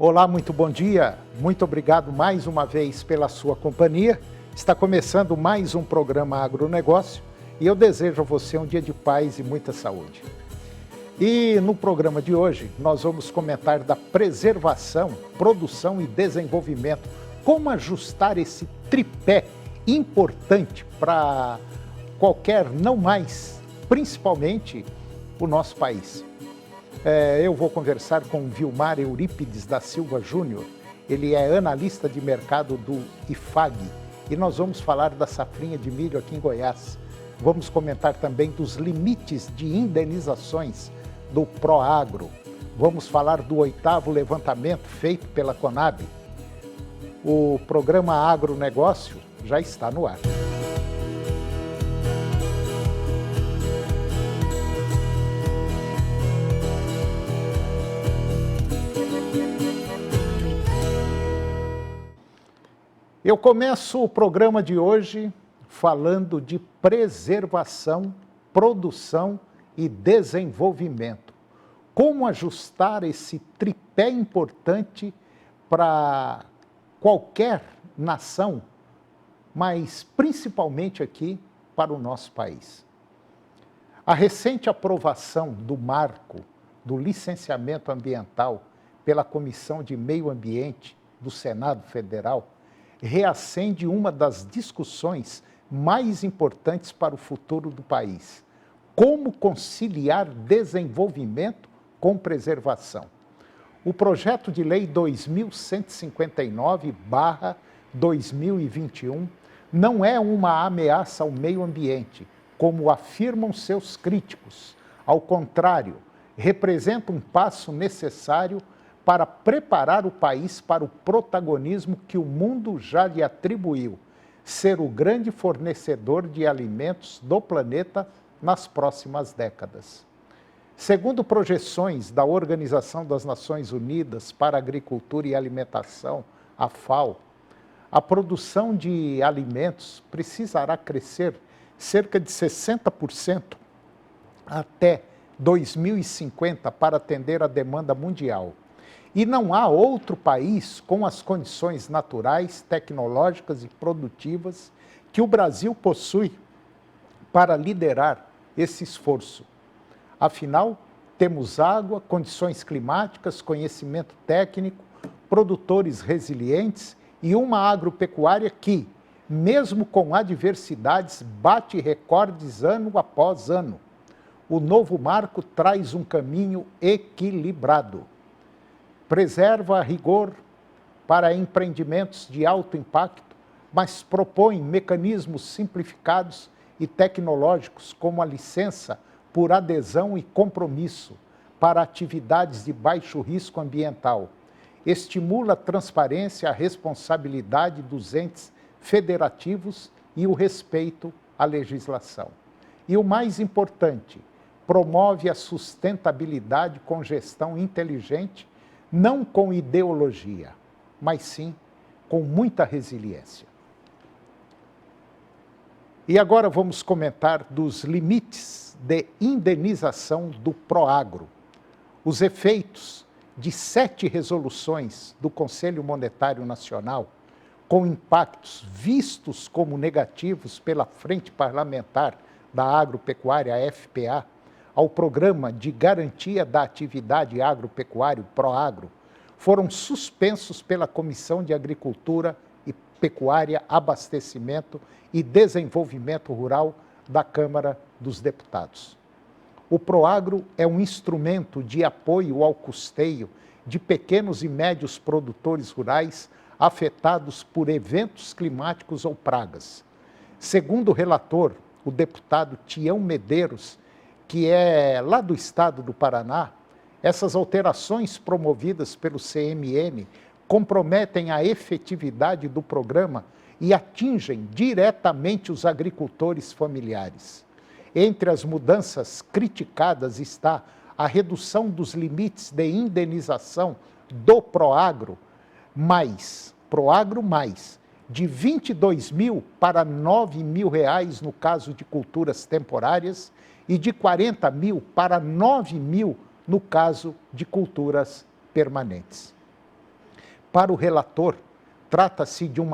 Olá, muito bom dia. Muito obrigado mais uma vez pela sua companhia. Está começando mais um programa Agronegócio e eu desejo a você um dia de paz e muita saúde. E no programa de hoje nós vamos comentar da preservação, produção e desenvolvimento. Como ajustar esse tripé importante para qualquer, não mais, principalmente o nosso país. Eu vou conversar com Vilmar Eurípides da Silva Júnior, ele é analista de mercado do IFAG e nós vamos falar da safrinha de milho aqui em Goiás. Vamos comentar também dos limites de indenizações do Proagro. Vamos falar do 8º levantamento feito pela Conab. O programa Agronegócio já está no ar. Eu começo o programa de hoje falando de preservação, produção e desenvolvimento. Como ajustar esse tripé importante para qualquer nação, mas principalmente aqui para o nosso país. A recente aprovação do marco do licenciamento ambiental pela Comissão de Meio Ambiente do Senado Federal reacende uma das discussões mais importantes para o futuro do país. Como conciliar desenvolvimento com preservação? O projeto de lei 2159/2021 não é uma ameaça ao meio ambiente, como afirmam seus críticos. Ao contrário, representa um passo necessário para preparar o país para o protagonismo que o mundo já lhe atribuiu, ser o grande fornecedor de alimentos do planeta nas próximas décadas. Segundo projeções da Organização das Nações Unidas para a Agricultura e Alimentação, a FAO, a produção de alimentos precisará crescer cerca de 60% até 2050 para atender a demanda mundial. E não há outro país com as condições naturais, tecnológicas e produtivas que o Brasil possui para liderar esse esforço. Afinal, temos água, condições climáticas, conhecimento técnico, produtores resilientes e uma agropecuária que, mesmo com adversidades, bate recordes ano após ano. O novo marco traz um caminho equilibrado. Preserva a rigor para empreendimentos de alto impacto, mas propõe mecanismos simplificados e tecnológicos como a licença por adesão e compromisso para atividades de baixo risco ambiental. Estimula a transparência, a responsabilidade dos entes federativos e o respeito à legislação. E o mais importante, promove a sustentabilidade com gestão inteligente, não com ideologia, mas sim com muita resiliência. E agora vamos comentar dos limites de indenização do Proagro. Os efeitos de 7 resoluções do Conselho Monetário Nacional, com impactos vistos como negativos pela Frente Parlamentar da Agropecuária, FPA, ao Programa de Garantia da Atividade Agropecuária, Proagro, foram suspensos pela Comissão de Agricultura e Pecuária, Abastecimento e Desenvolvimento Rural da Câmara dos Deputados. O Proagro é um instrumento de apoio ao custeio de pequenos e médios produtores rurais afetados por eventos climáticos ou pragas. Segundo o relator, o deputado Tião Medeiros, que é lá do estado do Paraná, essas alterações promovidas pelo CMN comprometem a efetividade do programa e atingem diretamente os agricultores familiares. Entre as mudanças criticadas está a redução dos limites de indenização do Proagro mais, de R$ 22.000 para R$ 9.000 no caso de culturas temporárias e de R$ 40.000 para R$ 9.000 no caso de culturas permanentes. Para o relator, trata-se de um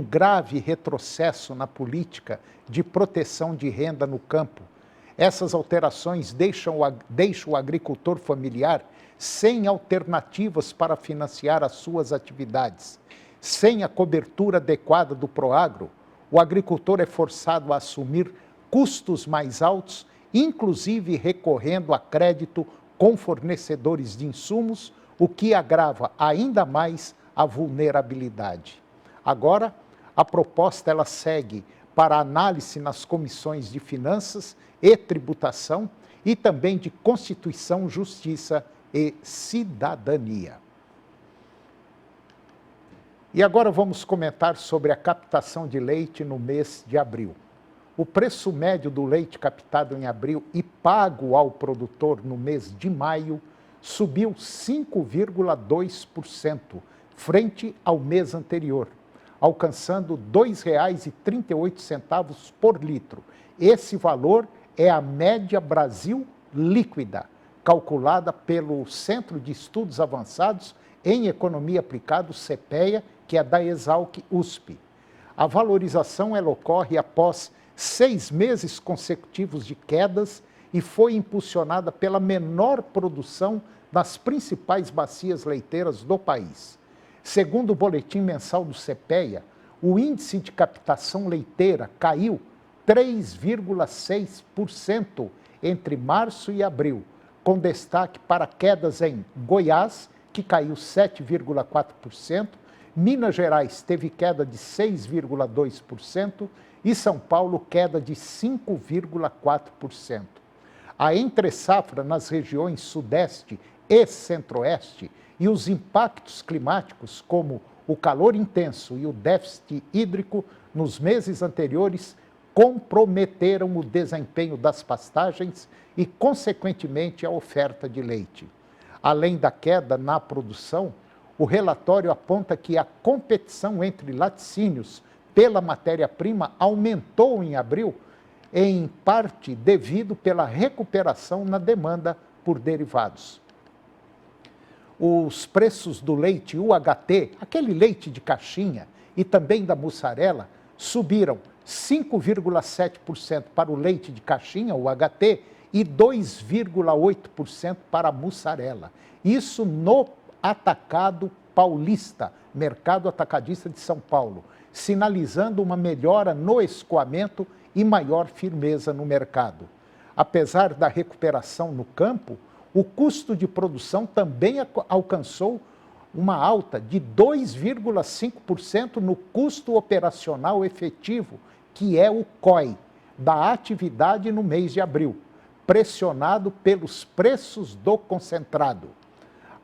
grave retrocesso na política de proteção de renda no campo. Essas alterações deixam o agricultor familiar sem alternativas para financiar as suas atividades. Sem a cobertura adequada do Proagro, o agricultor é forçado a assumir custos mais altos, inclusive recorrendo a crédito com fornecedores de insumos, o que agrava ainda mais a vulnerabilidade. Agora, a proposta ela segue para análise nas comissões de Finanças e Tributação e também de Constituição, Justiça e Cidadania. E agora vamos comentar sobre a captação de leite no mês de abril. O preço médio do leite captado em abril e pago ao produtor no mês de maio subiu 5,2% frente ao mês anterior, alcançando R$ 2,38 por litro. Esse valor é a média Brasil líquida, calculada pelo Centro de Estudos Avançados em Economia Aplicada, CEPEA, que é da Exalc USP. A valorização ela ocorre após 6 meses consecutivos de quedas e foi impulsionada pela menor produção nas principais bacias leiteiras do país. Segundo o boletim mensal do CEPEA, o índice de captação leiteira caiu 3,6% entre março e abril, com destaque para quedas em Goiás, que caiu 7,4%, Minas Gerais teve queda de 6,2% e São Paulo queda de 5,4%. A entre-safra nas regiões Sudeste e Centro-Oeste e os impactos climáticos, como o calor intenso e o déficit hídrico nos meses anteriores, comprometeram o desempenho das pastagens e, consequentemente, a oferta de leite. Além da queda na produção, o relatório aponta que a competição entre laticínios pela matéria-prima aumentou em abril, em parte devido pela recuperação na demanda por derivados. Os preços do leite UHT, aquele leite de caixinha, e também da mussarela, subiram 5,7% para o leite de caixinha, o UHT, e 2,8% para a mussarela. Isso no atacado paulista, mercado atacadista de São Paulo, sinalizando uma melhora no escoamento e maior firmeza no mercado. Apesar da recuperação no campo, o custo de produção também alcançou uma alta de 2,5% no custo operacional efetivo, que é o COE, da atividade no mês de abril, pressionado pelos preços do concentrado.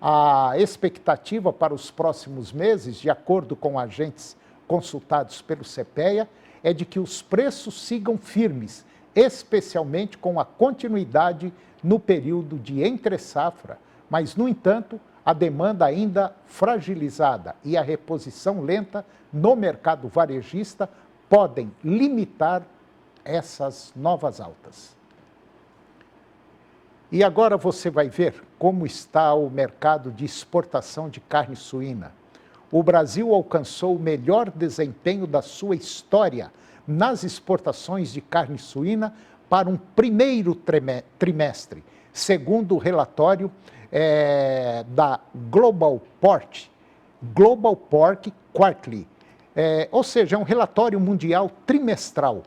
A expectativa para os próximos meses, de acordo com agentes consultados pelo CEPEA, é de que os preços sigam firmes, especialmente com a continuidade no período de entre-safra, mas, no entanto, a demanda ainda fragilizada e a reposição lenta no mercado varejista podem limitar essas novas altas. E agora você vai ver como está o mercado de exportação de carne suína. O Brasil alcançou o melhor desempenho da sua história nas exportações de carne suína para um primeiro trimestre, segundo o relatório da Global Pork Quarterly, ou seja, é um relatório mundial trimestral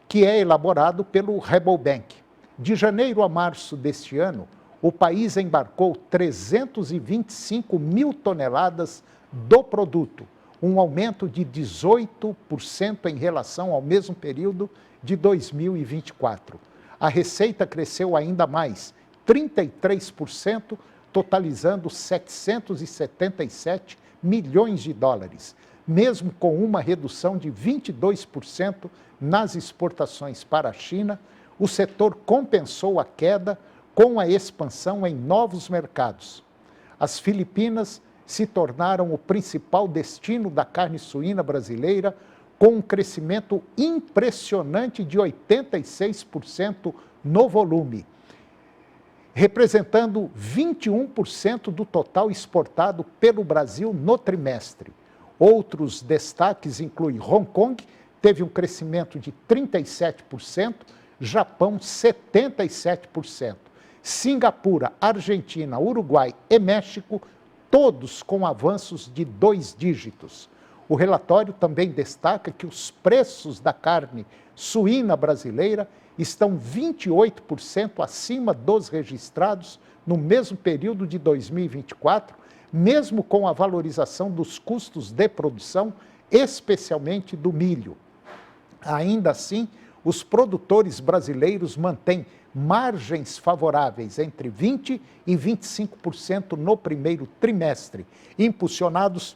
que é elaborado pelo Rabobank. De janeiro a março deste ano, o país embarcou 325 mil toneladas do produto, um aumento de 18% em relação ao mesmo período de 2024. A receita cresceu ainda mais, 33%, totalizando 777 milhões de dólares, mesmo com uma redução de 22% nas exportações para a China. O setor compensou a queda com a expansão em novos mercados. As Filipinas se tornaram o principal destino da carne suína brasileira, com um crescimento impressionante de 86% no volume. representando 21% do total exportado pelo Brasil no trimestre. Outros destaques incluem Hong Kong, teve um crescimento de 37%, Japão 77%. Singapura, Argentina, Uruguai e México, todos com avanços de 2 dígitos. O relatório também destaca que os preços da carne suína brasileira estão 28% acima dos registrados no mesmo período de 2024, mesmo com a valorização dos custos de produção, especialmente do milho. Ainda assim, os produtores brasileiros mantêm margens favoráveis entre 20% e 25% no primeiro trimestre, impulsionados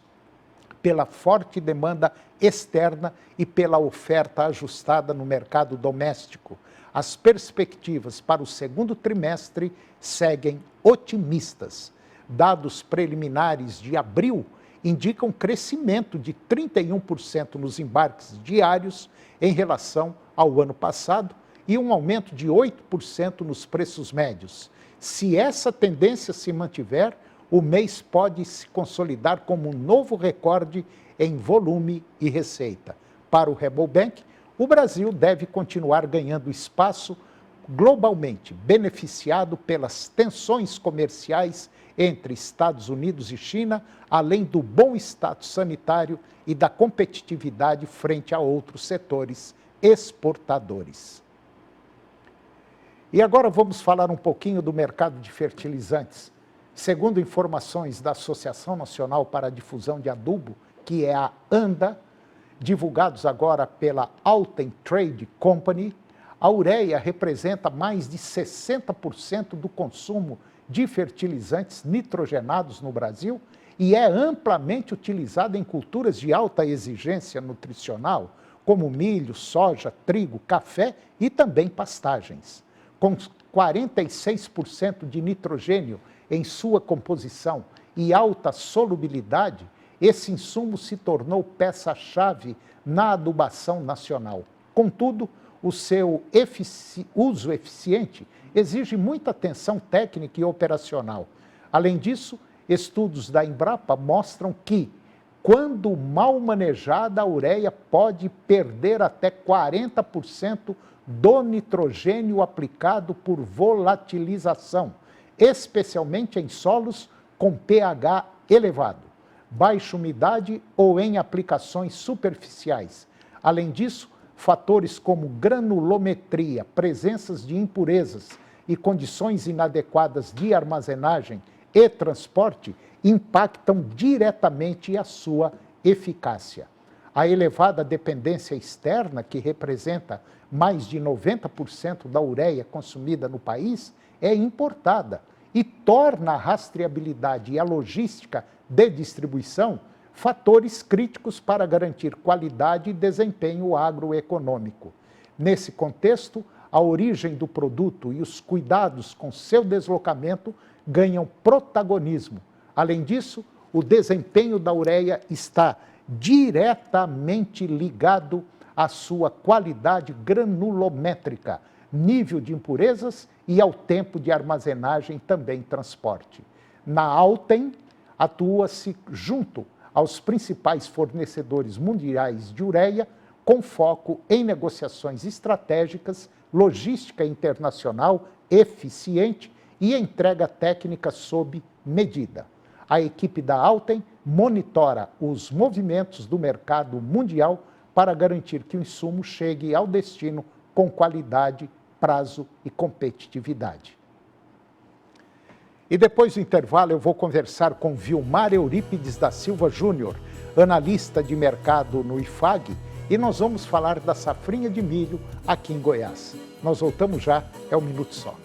pela forte demanda externa e pela oferta ajustada no mercado doméstico. As perspectivas para o segundo trimestre seguem otimistas. Dados preliminares de abril indicam crescimento de 31% nos embarques diários em relação ao ano passado e um aumento de 8% nos preços médios. Se essa tendência se mantiver, o mês pode se consolidar como um novo recorde em volume e receita. Para o Rabobank, o Brasil deve continuar ganhando espaço globalmente, beneficiado pelas tensões comerciais entre Estados Unidos e China, além do bom status sanitário e da competitividade frente a outros setores exportadores. E agora vamos falar um pouquinho do mercado de fertilizantes. Segundo informações da Associação Nacional para a Difusão de Adubo, que é a ANDA, divulgados agora pela Alten Trade Company, a ureia representa mais de 60% do consumo de fertilizantes nitrogenados no Brasil e é amplamente utilizada em culturas de alta exigência nutricional, como milho, soja, trigo, café e também pastagens. Com 46% de nitrogênio em sua composição e alta solubilidade, esse insumo se tornou peça-chave na adubação nacional. Contudo, o seu uso eficiente exige muita atenção técnica e operacional. Além disso, estudos da Embrapa mostram que, quando mal manejada, a ureia pode perder até 40% do nitrogênio aplicado por volatilização, especialmente em solos com pH elevado, baixa umidade ou em aplicações superficiais. Além disso, fatores como granulometria, presenças de impurezas e condições inadequadas de armazenagem e transporte impactam diretamente a sua eficácia. A elevada dependência externa, que representa mais de 90% da ureia consumida no país, é importada e torna a rastreabilidade e a logística de distribuição fatores críticos para garantir qualidade e desempenho agroeconômico. Nesse contexto, a origem do produto e os cuidados com seu deslocamento ganham protagonismo. Além disso, o desempenho da ureia está diretamente ligado à sua qualidade granulométrica, nível de impurezas e ao tempo de armazenagem, também transporte. Na Alten, atua-se junto aos principais fornecedores mundiais de ureia, com foco em negociações estratégicas, logística internacional eficiente e entrega técnica sob medida. A equipe da Alten monitora os movimentos do mercado mundial para garantir que o insumo chegue ao destino com qualidade, prazo e competitividade. E depois do intervalo eu vou conversar com Vilmar Eurípides da Silva Júnior, analista de mercado no IFAG, e nós vamos falar da safrinha de milho aqui em Goiás. Nós voltamos já, é um minuto só.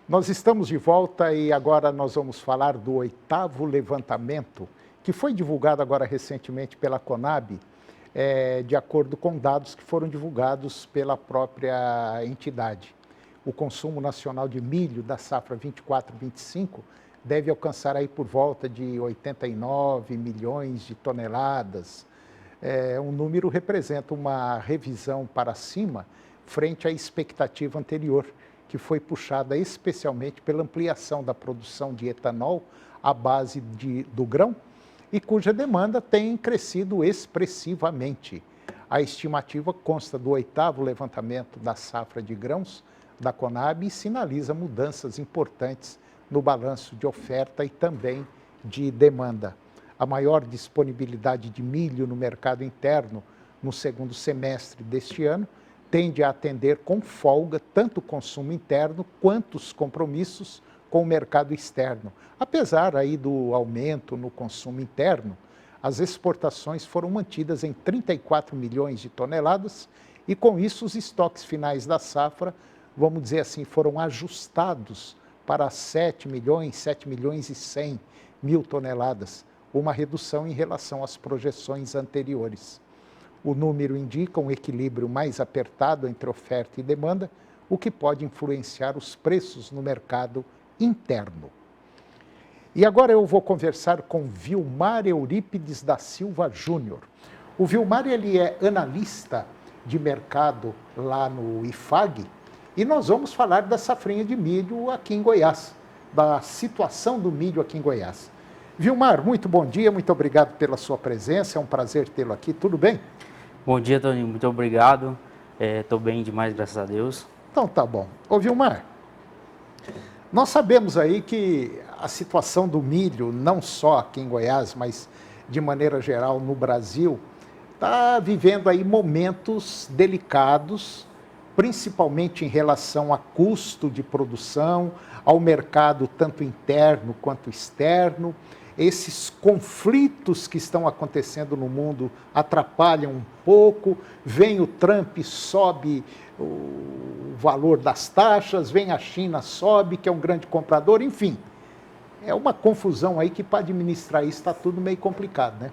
Nós estamos de volta e agora nós vamos falar do 8º levantamento, que foi divulgado agora recentemente pela Conab, de acordo com dados que foram divulgados pela própria entidade. O consumo nacional de milho da safra 24-25 deve alcançar aí por volta de 89 milhões de toneladas. Um número representa uma revisão para cima frente à expectativa anterior, que foi puxada especialmente pela ampliação da produção de etanol à base do grão e cuja demanda tem crescido expressivamente. A estimativa consta do 8º levantamento da safra de grãos da Conab e sinaliza mudanças importantes no balanço de oferta e também de demanda. A maior disponibilidade de milho no mercado interno no segundo semestre deste ano tende a atender com folga tanto o consumo interno quanto os compromissos com o mercado externo. Apesar aí do aumento no consumo interno, as exportações foram mantidas em 34 milhões de toneladas e com isso os estoques finais da safra, vamos dizer assim, foram ajustados para 7 milhões e 100 mil toneladas, uma redução em relação às projeções anteriores. O número indica um equilíbrio mais apertado entre oferta e demanda, o que pode influenciar os preços no mercado interno. E agora eu vou conversar com Vilmar Eurípides da Silva Júnior. O Vilmar, ele é analista de mercado lá no IFAG e nós vamos falar da safrinha de milho aqui em Goiás, da situação do milho aqui em Goiás. Vilmar, muito bom dia, muito obrigado pela sua presença, é um prazer tê-lo aqui, tudo bem? Bom dia, Toninho, muito obrigado, estou bem demais, graças a Deus. Então tá bom. Ô Vilmar, nós sabemos aí que a situação do milho, não só aqui em Goiás, mas de maneira geral no Brasil, está vivendo aí momentos delicados, principalmente em relação a custo de produção, ao mercado tanto interno quanto externo. Esses conflitos que estão acontecendo no mundo atrapalham um pouco, vem o Trump, sobe o valor das taxas, vem a China, sobe, que é um grande comprador, enfim. É uma confusão aí que para administrar isso está tudo meio complicado, né?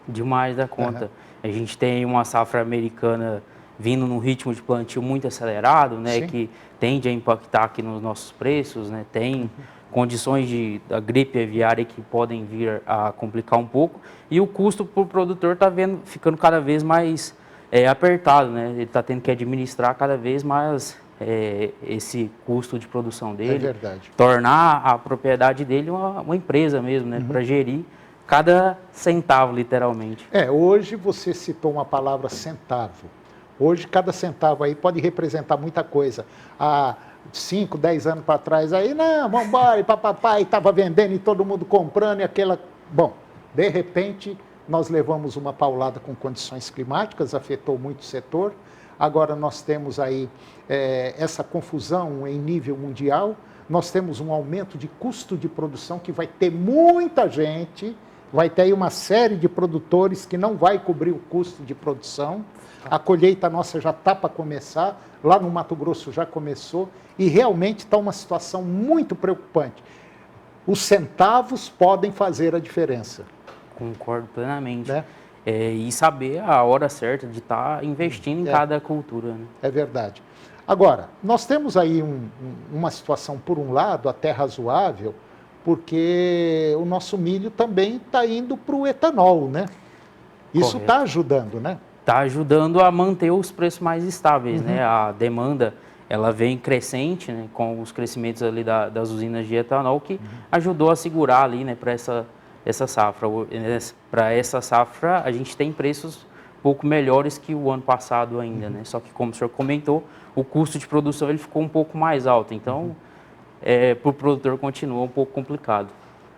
Demais da conta. A gente tem uma safra americana vindo num ritmo de plantio muito acelerado, né, que tende a impactar aqui nos nossos preços, né, tem condições da gripe aviária que podem vir a complicar um pouco, e o custo para o produtor está ficando cada vez mais apertado, né, ele está tendo que administrar cada vez mais esse custo de produção dele, tornar a propriedade dele uma empresa mesmo, né, para gerir cada centavo, literalmente. Hoje você citou uma palavra centavo. Hoje, cada centavo aí pode representar muita coisa. Há 5, 10 anos para trás, aí, não, vamos embora, e papapá, e estava vendendo e todo mundo comprando, e aquela... Bom, de repente, nós levamos uma paulada com condições climáticas, afetou muito o setor. Agora nós temos aí essa confusão em nível mundial, nós temos um aumento de custo de produção que vai ter muita gente, vai ter aí uma série de produtores que não vai cobrir o custo de produção. A colheita nossa já está para começar, lá no Mato Grosso já começou, e realmente está uma situação muito preocupante. Os centavos podem fazer a diferença. Concordo plenamente. Né? E saber a hora certa de estar investindo em cada cultura. Né? É verdade. Agora, nós temos aí uma situação, por um lado, até razoável, porque o nosso milho também está indo para o etanol, né? Isso está ajudando, né? Está ajudando a manter os preços mais estáveis, né? A demanda, ela vem crescente, né? Com os crescimentos ali das usinas de etanol, que ajudou a segurar ali, né? Para essa safra. Para essa safra, a gente tem preços um pouco melhores que o ano passado ainda, né? Só que, como o senhor comentou, o custo de produção ele ficou um pouco mais alto. Então, para o produtor continua um pouco complicado.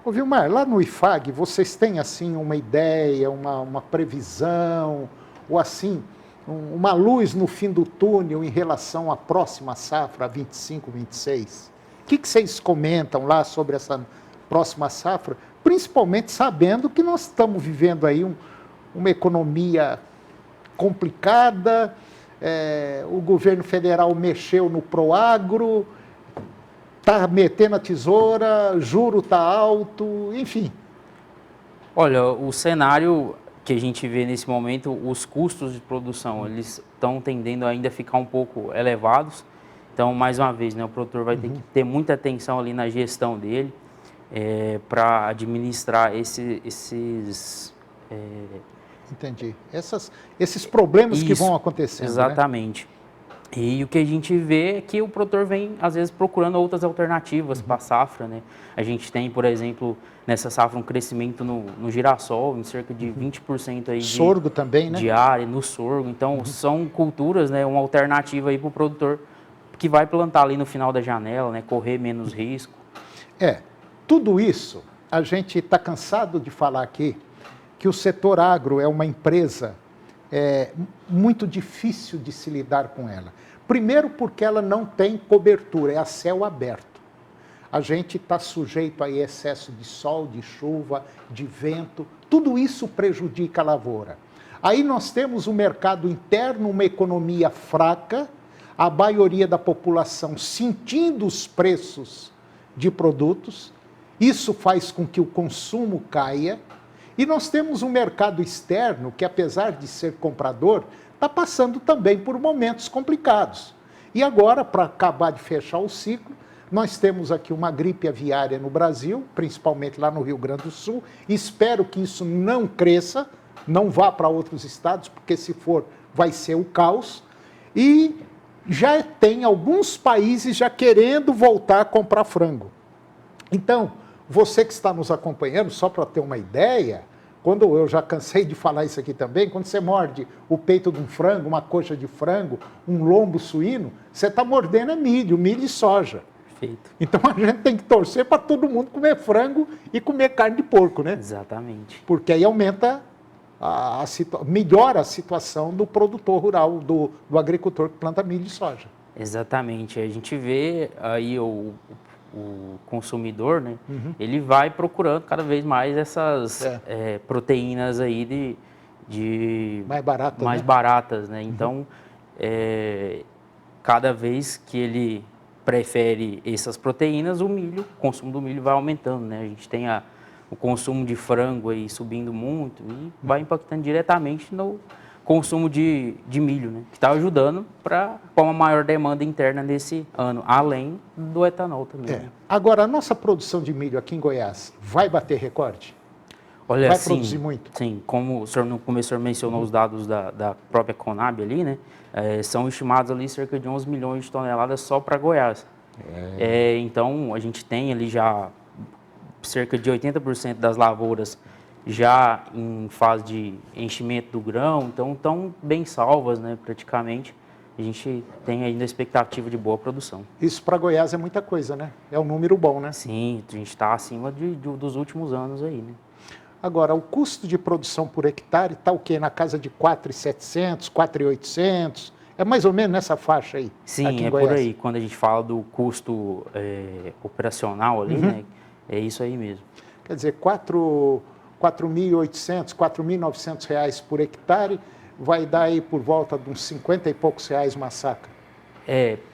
Ô Vilmar, lá no IFAG, vocês têm assim uma ideia, uma previsão, ou assim, uma luz no fim do túnel em relação à próxima safra, 25, 26? O que vocês comentam lá sobre essa próxima safra? Principalmente sabendo que nós estamos vivendo aí uma economia complicada, o governo federal mexeu no Proagro, está metendo a tesoura, juro está alto, enfim. Olha, o cenário que a gente vê nesse momento, os custos de produção, eles estão tendendo ainda a ficar um pouco elevados. Então, mais uma vez, né, o produtor vai ter que ter muita atenção ali na gestão dele, para administrar Entendi. Esses problemas que vão acontecendo. Exatamente. Né? E o que a gente vê é que o produtor vem, às vezes, procurando outras alternativas para a safra, né? A gente tem, por exemplo, nessa safra um crescimento no girassol, em cerca de 20% aí sorgo também, né? De área, no sorgo. Então, são culturas, né, uma alternativa aí para o produtor que vai plantar ali no final da janela, né, correr menos risco. Tudo isso, a gente está cansado de falar aqui que o setor agro é uma empresa muito difícil de se lidar com ela. Primeiro porque ela não tem cobertura, é a céu aberto. A gente está sujeito a excesso de sol, de chuva, de vento, tudo isso prejudica a lavoura. Aí nós temos um mercado interno, uma economia fraca, a maioria da população sentindo os preços de produtos, isso faz com que o consumo caia, e nós temos um mercado externo que, apesar de ser comprador, está passando também por momentos complicados. E agora, para acabar de fechar o ciclo, nós temos aqui uma gripe aviária no Brasil, principalmente lá no Rio Grande do Sul. Espero que isso não cresça, não vá para outros estados, porque se for, vai ser o caos. E já tem alguns países já querendo voltar a comprar frango. Então, você que está nos acompanhando, só para ter uma ideia, quando eu já cansei de falar isso aqui também, quando você morde o peito de um frango, uma coxa de frango, um lombo suíno, você está mordendo milho e soja. Perfeito. Então a gente tem que torcer para todo mundo comer frango e comer carne de porco, né? Exatamente. Porque aí aumenta, melhora a situação do produtor rural, do agricultor que planta milho e soja. Exatamente. A gente vê aí o consumidor, né? Ele vai procurando cada vez mais essas proteínas aí mais baratas, né? Então, cada vez que ele prefere essas proteínas, o consumo do milho vai aumentando, né? A gente tem o consumo de frango aí subindo muito e vai impactando diretamente no consumo de milho, né? Que está ajudando para uma maior demanda interna nesse ano, além do etanol também. Né? Agora, a nossa produção de milho aqui em Goiás vai bater recorde? Olha, vai produzir muito? Sim, como o senhor no começo o senhor mencionou os dados da própria Conab ali, né? São estimados ali cerca de 11 milhões de toneladas só para Goiás. Então, a gente tem ali já cerca de 80% das lavouras já em fase de enchimento do grão, então estão bem salvas, né, praticamente. A gente tem ainda a expectativa de boa produção. Isso para Goiás é muita coisa, né? É um número bom, né? Sim, a gente está acima dos últimos anos aí, né? Agora, o custo de produção por hectare está o quê? Na casa de 4.700, 4.800? É mais ou menos nessa faixa aí? Sim, por aí. Quando a gente fala do custo operacional ali, né? É isso aí mesmo. Quer dizer, 4.800, 4.900 reais por hectare, vai dar aí por volta de uns 50 e poucos reais uma saca.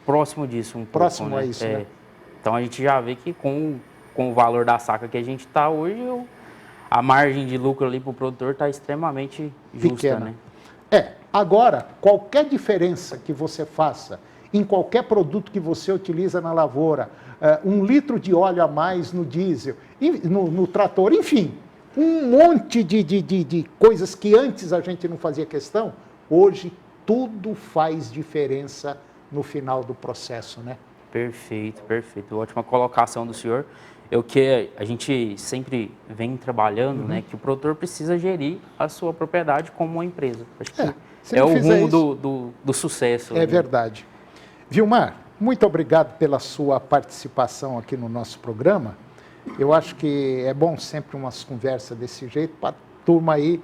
Próximo disso um pouco. Próximo a isso, né? Então a gente já vê que com o valor da saca que a gente está hoje, a margem de lucro ali para o produtor está extremamente justa, pequena, né? Agora, qualquer diferença que você faça em qualquer produto que você utiliza na lavoura, 1 litro de óleo a mais no diesel, no trator, enfim, um monte de coisas que antes a gente não fazia questão, hoje tudo faz diferença no final do processo, né? Perfeito, perfeito. Ótima colocação do senhor. É o que a gente sempre vem trabalhando, né? Que o produtor precisa gerir a sua propriedade como uma empresa. Acho que é o rumo do sucesso. É verdade. Vilmar, muito obrigado pela sua participação aqui no nosso programa. Eu acho que é bom sempre umas conversas desse jeito para a turma aí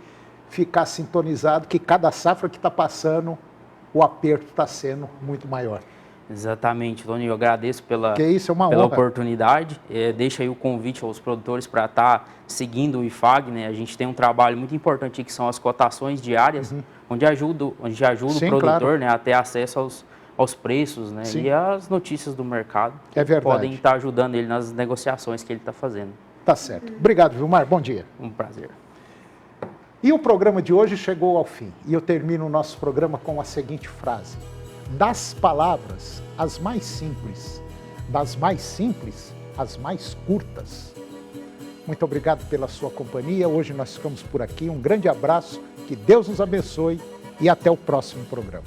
ficar sintonizado que cada safra que está passando, o aperto está sendo muito maior. Exatamente, Tony, eu agradeço pela oportunidade. Deixa aí o convite aos produtores para estar seguindo o IFAG, né? A gente tem um trabalho muito importante que são as cotações diárias, onde a gente ajuda o produtor, né, a ter acesso aos preços, né, e às notícias do mercado, que podem estar ajudando ele nas negociações que ele está fazendo. Tá certo. Obrigado, Vilmar. Bom dia. Um prazer. E o programa de hoje chegou ao fim. E eu termino o nosso programa com a seguinte frase: das palavras as mais simples, das mais simples as mais curtas, muito obrigado pela sua companhia. Hoje nós ficamos por aqui. Um grande abraço, que Deus nos abençoe e até o próximo programa.